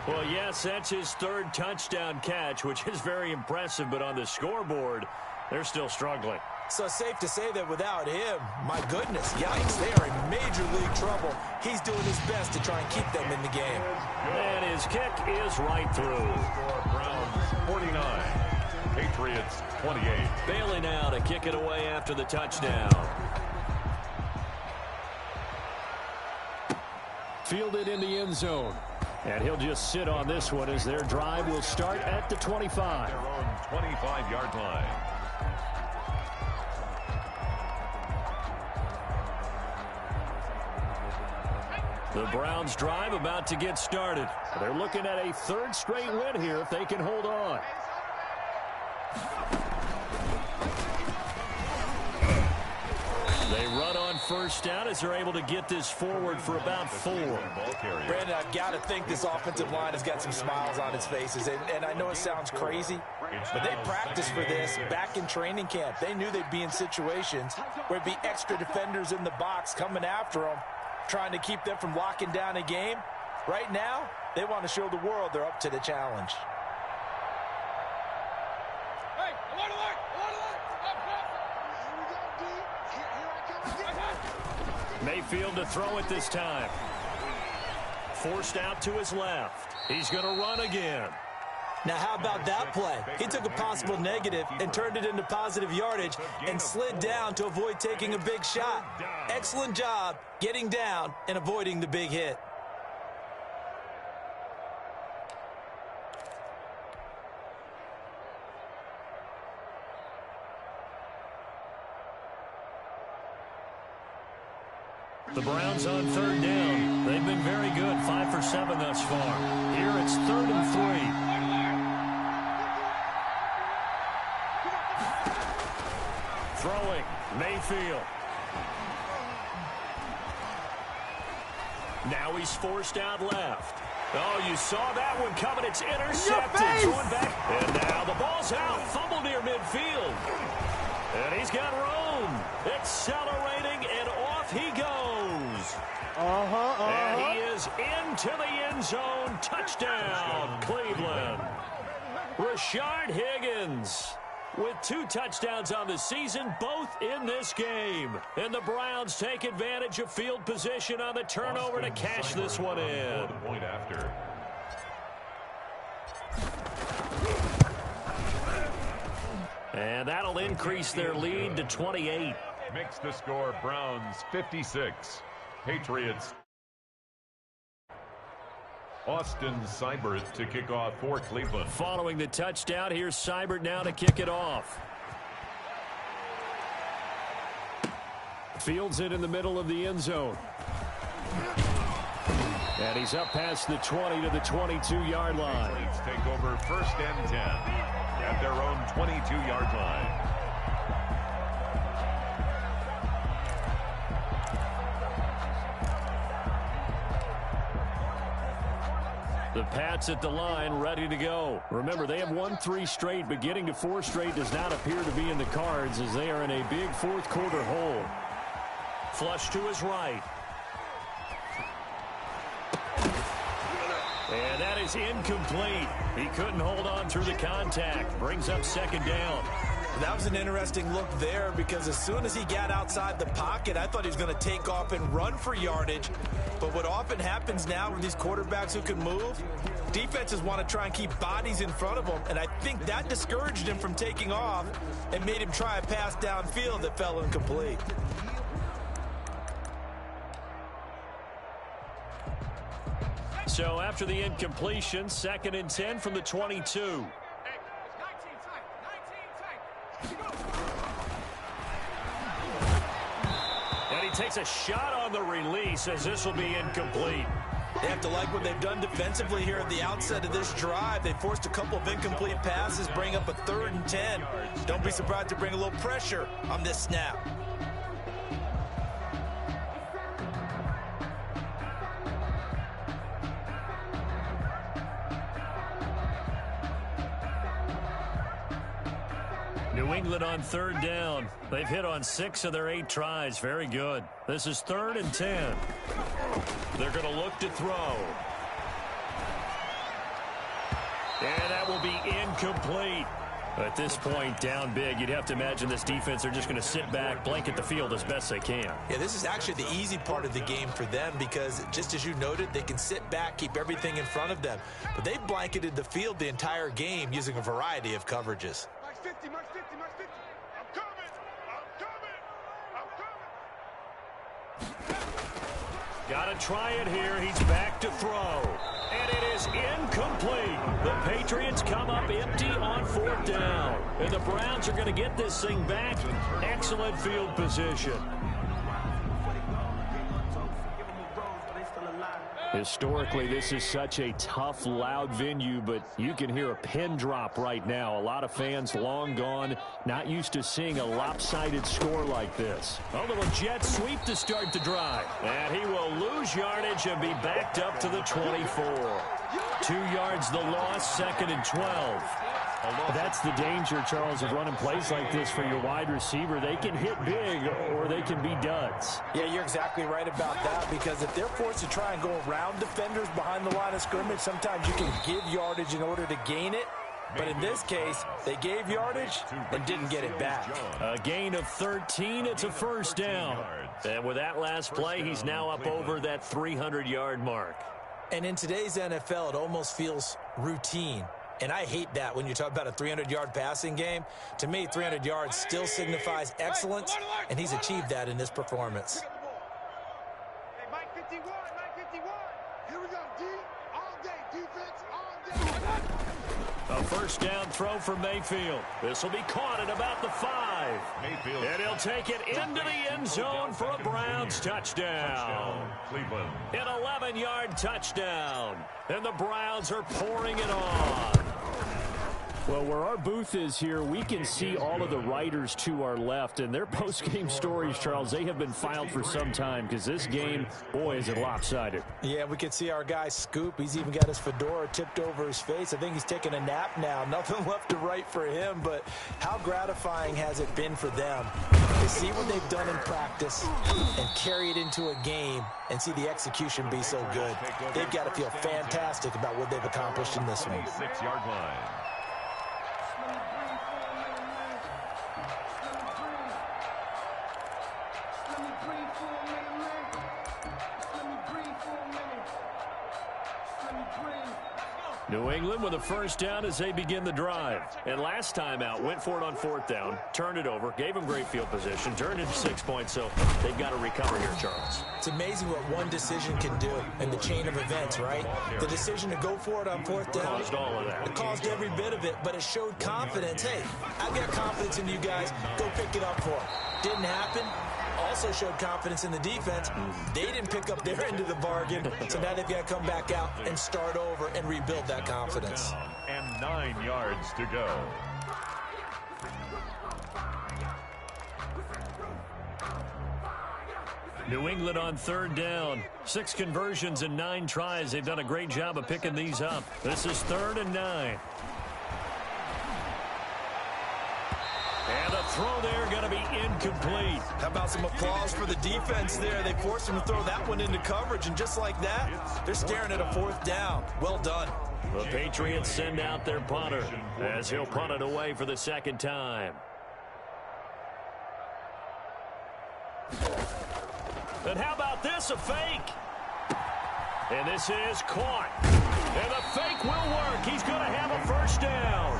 Well, yes, that's his 3rd touchdown catch, which is very impressive. But on the scoreboard, they're still struggling. So safe to say that without him, my goodness, yikes, they are in major league trouble. He's doing his best to try and keep them in the game. And his kick is right through. Browns 49, Patriots 28. Bailey now to kick it away after the touchdown. Fielded in the end zone. And he'll just sit on this one as their drive will start at the 25. Their own 25-yard line. The Browns drive about to get started. They're looking at a 3rd straight win here if they can hold on. They run on 1st down as they're able to get this forward for about 4. Brandon, I've got to think this offensive line has got some smiles on its faces. And I know it sounds crazy, but they practiced for this back in training camp. They knew they'd be in situations where there'd be extra defenders in the box coming after them, trying to keep them from locking down a game. Right now, they want to show the world they're up to the challenge. Mayfield to throw it this time. Forced out to his left. He's going to run again. Now, how about that play? He took a possible negative and turned it into positive yardage and slid down to avoid taking a big shot. Excellent job getting down and avoiding the big hit. The Browns on 3rd down. They've been very good, 5 for 7 thus far. Here it's 3rd and 3. Throwing, Mayfield. Now he's forced out left. Oh, you saw that one coming. It's intercepted. Going back. And now the ball's out. Fumble near midfield. And he's got room. Accelerating, and off he goes. And he is into the end zone. Touchdown, Cleveland. Rashard Higgins with 2 touchdowns on the season, both in this game. And the Browns take advantage of field position on the turnover to cash this one in. The point after. And that'll increase their lead to 28. Makes the score Browns 56. Patriots. Austin Seibert to kick off for Cleveland. Following the touchdown, here's Seibert now to kick it off. Fields it in the middle of the end zone. And he's up past the 20 to the 22-yard line. Patriots take over 1st and 10 at their own 22-yard line. The Pats at the line, ready to go. Remember, they have won 3 straight, but getting to 4 straight does not appear to be in the cards as they are in a big 4th quarter hole. Flush to his right. And that is incomplete. He couldn't hold on through the contact. Brings up 2nd down. That was an interesting look there because as soon as he got outside the pocket, I thought he was going to take off and run for yardage. But what often happens now with these quarterbacks who can move, defenses want to try and keep bodies in front of them. And I think that discouraged him from taking off and made him try a pass downfield that fell incomplete. So after the incompletion, 2nd and 10 from the 22. And he takes a shot on the release as this will be incomplete. They have to like what they've done defensively here at the outset of this drive. They forced a couple of incomplete passes, bring up a 3rd and 10. Don't be surprised to bring a little pressure on this snap. New England on 3rd down. They've hit on 6 of their 8 tries. Very good. This is 3rd and 10. They're going to look to throw. And that will be incomplete. At this point, down big, you'd have to imagine this defense, they're just going to sit back, blanket the field as best they can. Yeah, this is actually the easy part of the game for them because, just as you noted, they can sit back, keep everything in front of them. But they've blanketed the field the entire game using a variety of coverages. Max 50, Max 50, Max 50. I'm coming. Got to try it here. He's back to throw. And it is incomplete. The Patriots come up empty on 4th down. And the Browns are going to get this thing back. Excellent field position. Historically, this is such a tough, loud venue, but you can hear a pin drop right now. A lot of fans long gone, not used to seeing a lopsided score like this. A little jet sweep to start the drive. And he will lose yardage and be backed up to the 24. 2 yards the loss, 2nd and 12. That's the danger, Charles, of running plays like this for your wide receiver. They can hit big or they can be duds. Yeah, you're exactly right about that because if they're forced to try and go around defenders behind the line of scrimmage, sometimes you can give yardage in order to gain it. But in this case, they gave yardage and didn't get it back. A gain of 13. It's a 1st down. And with that last play, he's now up over that 300-yard mark. And in today's NFL, it almost feels routine. And I hate that when you talk about a 300-yard passing game. To me, 300 yards still signifies excellence, and he's achieved that in this performance. Hey, Mike 51, Mike 51. Here we go, D. All day, defense, all day. A 1st down throw for Mayfield. This will be caught at about the 5. Mayfield. And he'll take it into the end zone for a Browns touchdown. Cleveland. An 11-yard touchdown. And the Browns are pouring it on. Well, where our booth is here, we can see all of the writers to our left, and their post-game stories, Charles, they have been filed for some time because this game, boy, is it lopsided. Yeah, we can see our guy Scoop. He's even got his fedora tipped over his face. I think he's taking a nap now. Nothing left to write for him, but how gratifying has it been for them to see what they've done in practice and carry it into a game and see the execution be so good. They've got to feel fantastic about what they've accomplished in this one. 6-yard line. New England with a first down as they begin the drive. And last time out, went for it on 4th down, turned it over, gave them great field position, turned it to 6 points, so they've got to recover here, Charles. It's amazing what one decision can do in the chain of events, right? The decision to go for it on 4th down. Caused all of that. It caused every bit of it, but it showed confidence. Hey, I've got confidence in you guys. Go pick it up for them. Didn't happen. Also showed confidence in the defense. They didn't pick up their end of the bargain, so now they've got to come back out and start over and rebuild that confidence. And 9 yards to go. New England on 3rd down. 6 conversions and 9 tries. They've done a great job of picking these up. This is 3rd and 9. And the throw there going to be incomplete. How about some applause for the defense there? They forced him to throw that one into coverage, and just like that, they're staring at a 4th down. Well done. The Patriots send out their punter as he'll punt it away for the 2nd time. And how about this, a fake? And this is caught. And the fake will work. He's going to have a first down.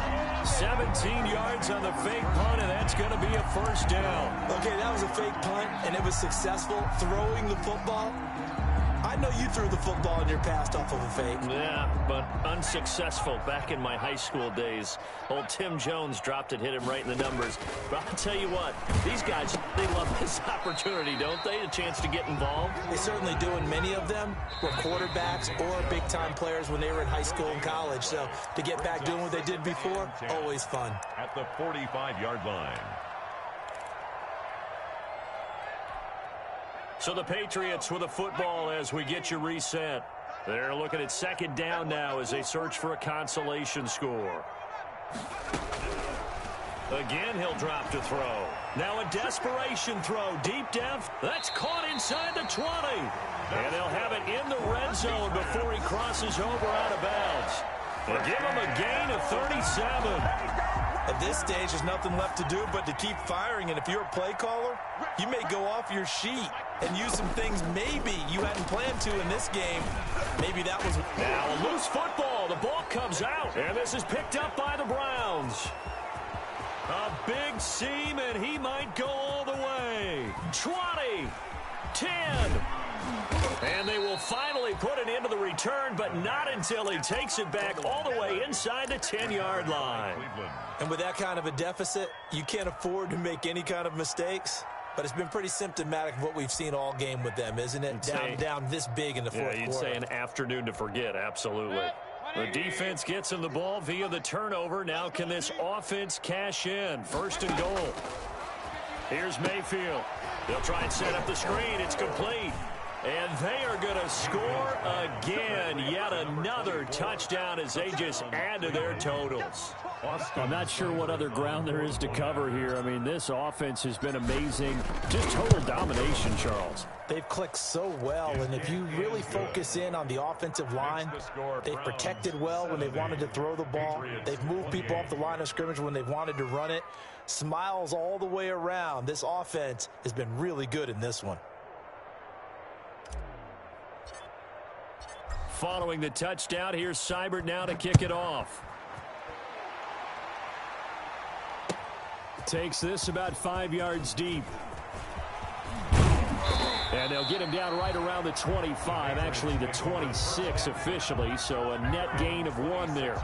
17 yards on the fake punt, and that's going to be a first down. Okay, that was a fake punt, and it was successful. Throwing the football. I know you threw the football in your past off of a fake. Yeah, but unsuccessful back in my high school days. Old Tim Jones dropped it, hit him right in the numbers. But I'll tell you what, these guys, they love this opportunity, don't they? A chance to get involved. They certainly do, and many of them were quarterbacks or big-time players when they were in high school and college. So to get back doing what they did before, always fun. At the 45-yard line. So the Patriots with a football as we get you reset. They're looking at 2nd down now as they search for a consolation score. Again, he'll drop to throw. Now a desperation throw deep down. That's caught inside the 20. And they'll have it in the red zone before he crosses over out of bounds. They'll give him a gain of 37. At this stage, there's nothing left to do but to keep firing. And if you're a play caller, you may go off your sheet and use some things maybe you hadn't planned to in this game. Maybe that was... Now a loose football. The ball comes out. And this is picked up by the Browns. A big seam, and he might go all the way. 20, 10. And they will finally put it into the return, but not until he takes it back all the way inside the 10-yard line. And with that kind of a deficit, you can't afford to make any kind of mistakes. But it's been pretty symptomatic of what we've seen all game with them, isn't it? Down this big in the fourth quarter. Yeah, you'd say an afternoon to forget, absolutely. The defense gets him the ball via the turnover. Now can this offense cash in? 1st and goal. Here's Mayfield. They'll try and set up the screen. It's complete. And they are going to score again. Yet another touchdown as they just add to their totals. I'm not sure what other ground there is to cover here. I mean, this offense has been amazing. Just total domination, Charles. They've clicked so well, and if you really focus in on the offensive line, they've protected well when they've wanted to throw the ball. They've moved people off the line of scrimmage when they've wanted to run it. Smiles all the way around. This offense has been really good in this one. Following the touchdown, here's Seibert now to kick it off. Takes this about 5 yards deep. And they'll get him down right around the 25, actually the 26 officially, so a net gain of 1 there.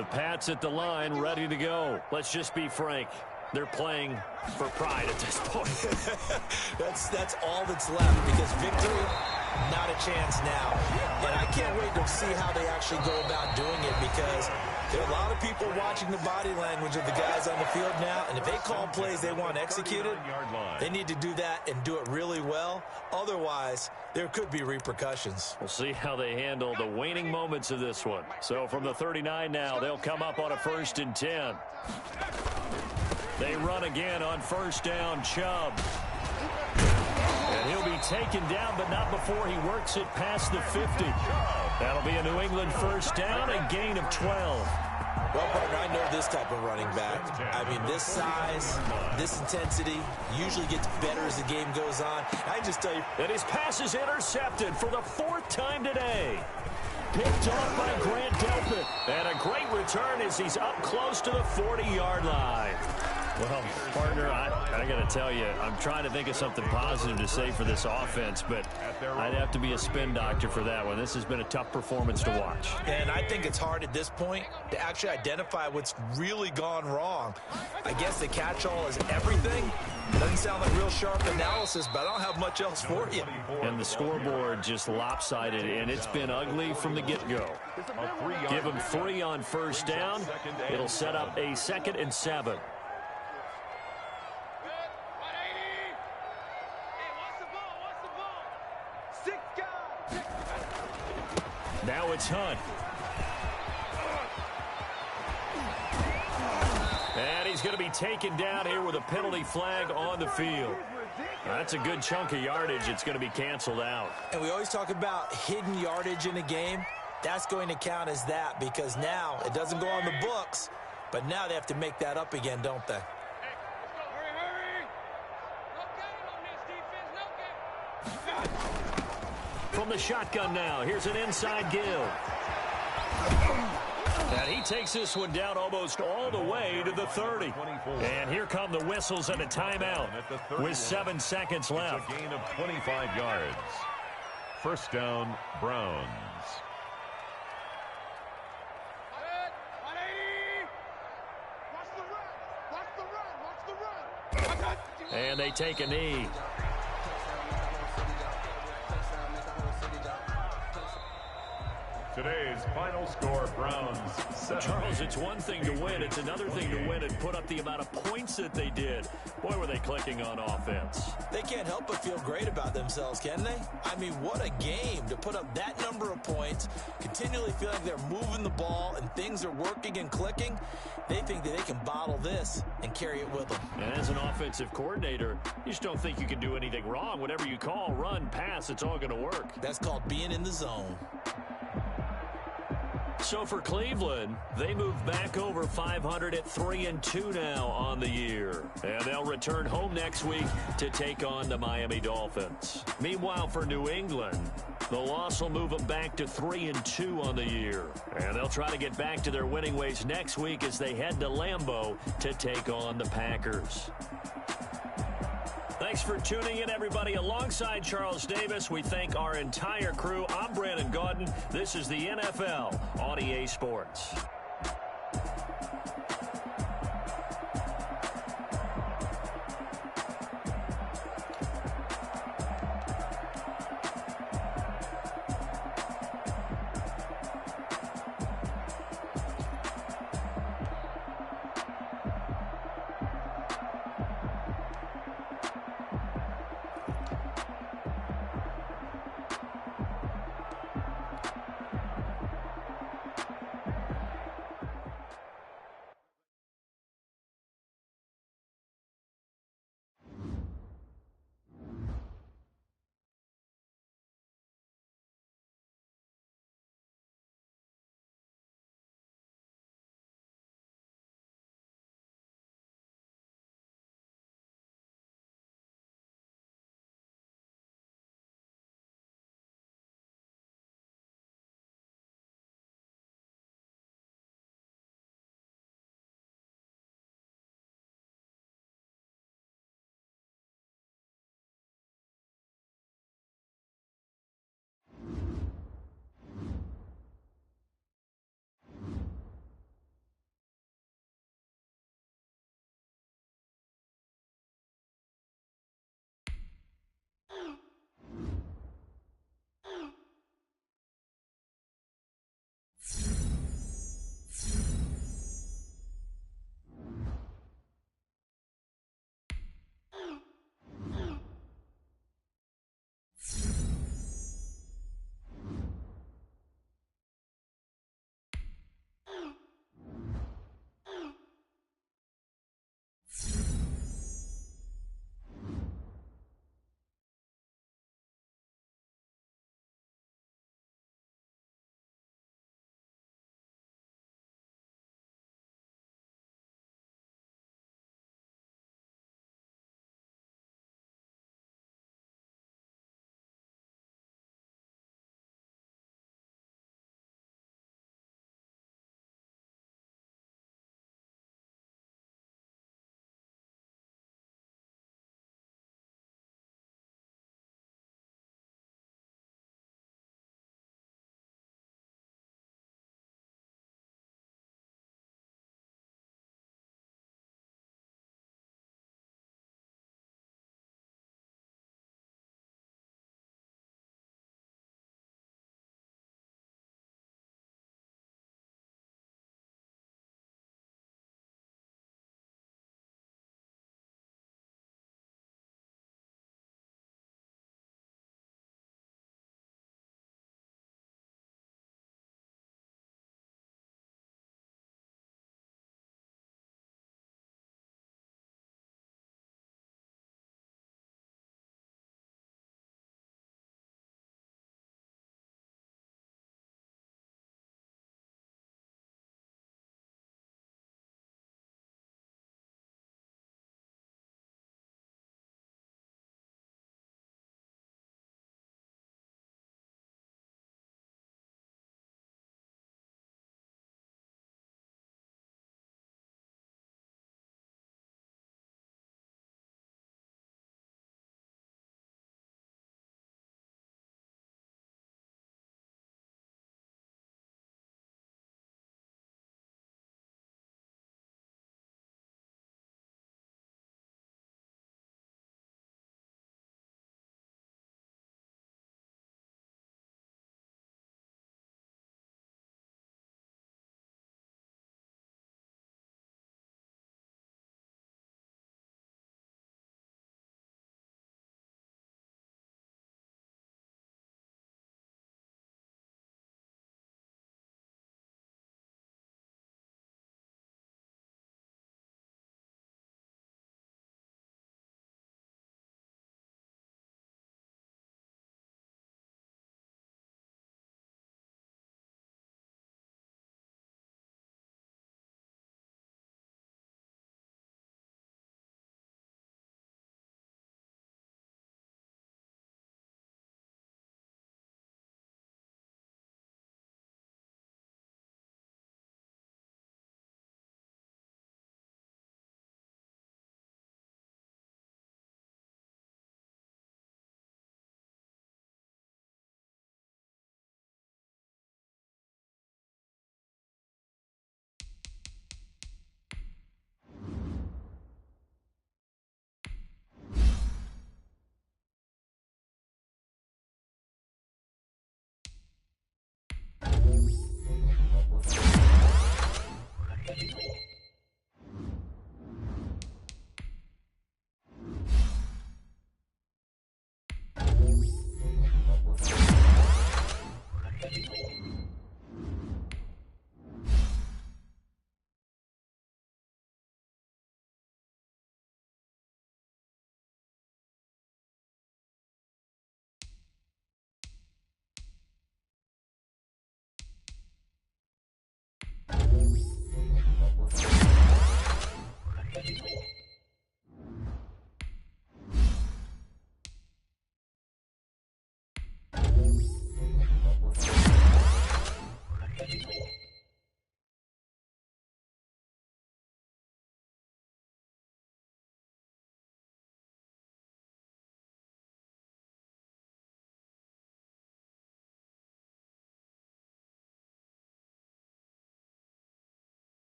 The Pats at the line, ready to go. Let's just be frank. They're playing for pride at this point. That's all that's left, because victory, not a chance now. And I can't wait to see how they actually go about doing it, because there are a lot of people watching the body language of the guys on the field now, and if they call plays they want executed, they need to do that and do it really well. Otherwise, there could be repercussions. We'll see how they handle the waning moments of this one. So from the 39 now, they'll come up on a 1st and 10. They run again on 1st down, Chubb. And he'll be taken down, but not before he works it past the 50. That'll be a New England 1st down, a gain of 12. Well, partner, I know this type of running back. I mean, this size, this intensity usually gets better as the game goes on. I just tell you. And his pass is intercepted for the 4th time today. Picked off by Grant Delpit. And a great return as he's up close to the 40-yard line. Well, partner, I got to tell you, I'm trying to think of something positive to say for this offense, but I'd have to be a spin doctor for that one. This has been a tough performance to watch. And I think it's hard at this point to actually identify what's really gone wrong. I guess the catch-all is everything. Doesn't sound like real sharp analysis, but I don't have much else for you. And the scoreboard just lopsided, and it's been ugly from the get-go. Give him 3 on 1st down. It'll set up a 2nd and 7. Now it's Hunt. And he's going to be taken down here with a penalty flag on the field. That's a good chunk of yardage. It's going to be canceled out. And we always talk about hidden yardage in a game. That's going to count as that, because now it doesn't go on the books, but now they have to make that up again, don't they? From the shotgun now, here's an inside give. And he takes this one down almost all the way to the 30. And here come the whistles and a timeout with 7 seconds left. It's a gain of 25 yards. 1st down, Browns. And they take a knee. Today's final score, Browns 7. Charles, it's one thing to win. It's another thing to win and put up the amount of points that they did. Boy, were they clicking on offense. They can't help but feel great about themselves, can they? I mean, what a game to put up that number of points, continually feel like they're moving the ball and things are working and clicking. They think that they can bottle this and carry it with them. And as an offensive coordinator, you just don't think you can do anything wrong. Whatever you call, run, pass, it's all going to work. That's called being in the zone. So for Cleveland, they move back over 500 at 3-2 now on the year. And they'll return home next week to take on the Miami Dolphins. Meanwhile, for New England, the loss will move them back to 3-2 on the year. And they'll try to get back to their winning ways next week as they head to Lambeau to take on the Packers. Thanks for tuning in, everybody. Alongside Charles Davis, we thank our entire crew. I'm Brandon Gaudin. This is the NFL on EA Sports.